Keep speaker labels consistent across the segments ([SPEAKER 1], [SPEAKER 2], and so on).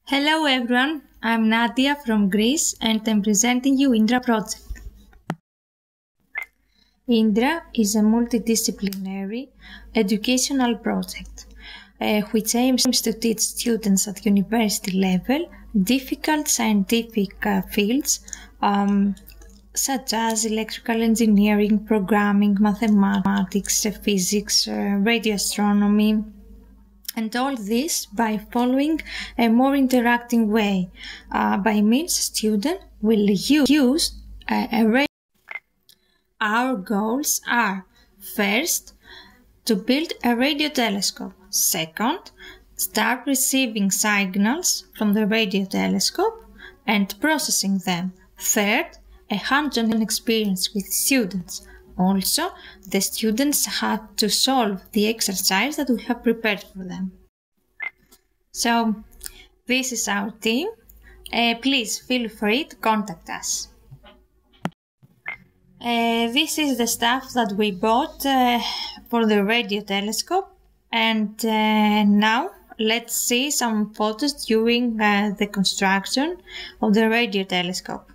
[SPEAKER 1] Hello everyone, I'm Nadia from Greece and I'm presenting you Indra project. Indra is a multidisciplinary educational project which aims to teach students at university level difficult scientific fields such as electrical engineering, programming, mathematics, physics, radio-astronomy, and all this by following a more interacting way, by means students will use a radio. Our goals are, first, to build a radio telescope. Second, start receiving signals from the radio telescope and processing them. Third, a hands-on experience with students. Also, the students had to solve the exercise that we have prepared for them. So, this is our team. Please feel free to contact us. This is the stuff that we bought for the radio telescope, and now let's see some photos during the construction of the radio telescope.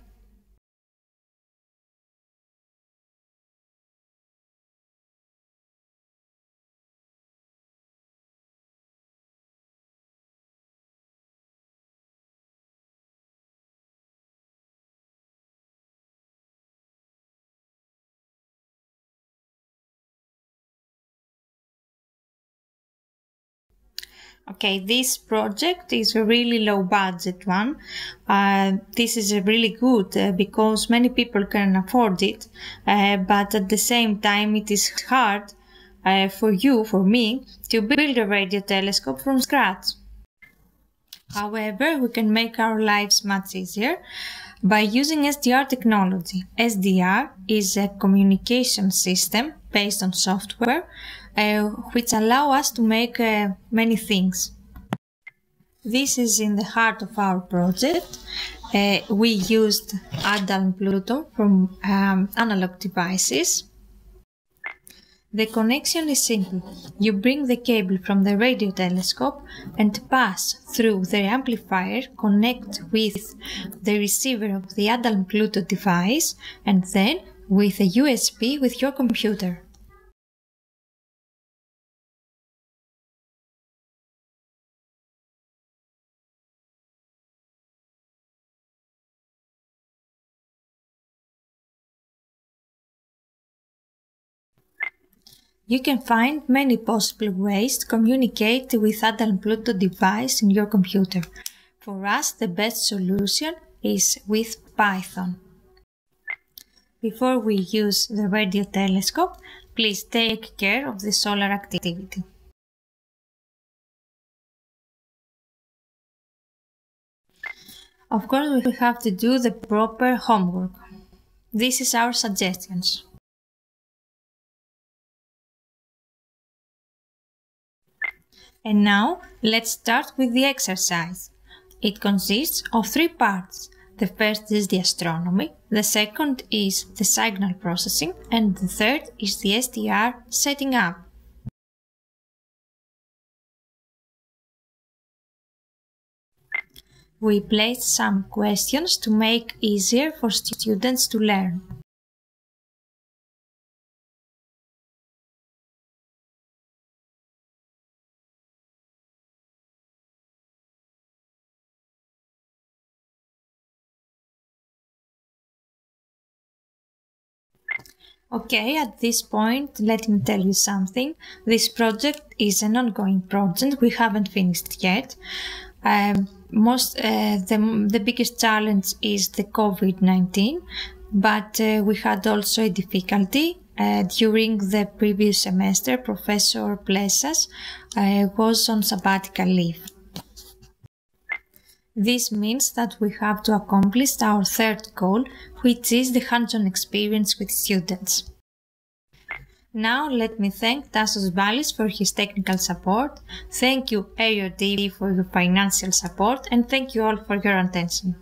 [SPEAKER 1] Okay, this project is a really low budget one. This is really good because many people can afford it, but at the same time it is hard for me, to build a radio telescope from scratch. However, we can make our lives much easier by using SDR technology. SDR is a communication system based on software which allow us to make many things. This is in the heart of our project. We used ADA and Pluto from analog devices. The connection is simple. You bring the cable from the radio telescope and pass through the amplifier, connect with the receiver of the ADA and Pluto device, and then with a USB with your computer. You can find many possible ways to communicate with ADA and Pluto device in your computer. For us, the best solution is with Python. Before we use the radio telescope, please take care of the solar activity. Of course, we have to do the proper homework. This is our suggestions. And now, let's start with the exercise. It consists of 3 parts. The first is the astronomy, the second is the signal processing, and the third is the SDR setting up. We placed some questions to make easier for students to learn. Okay, at this point, let me tell you something. This project is an ongoing project. We haven't finished yet. The biggest challenge is the COVID-19, but we had also a difficulty. During the previous semester, Professor Plessas was on sabbatical leave. This means that we have to accomplish our third goal, which is the hands-on experience with students. Now let me thank Tassos Valis for his technical support, thank you AOD for your financial support, and thank you all for your attention.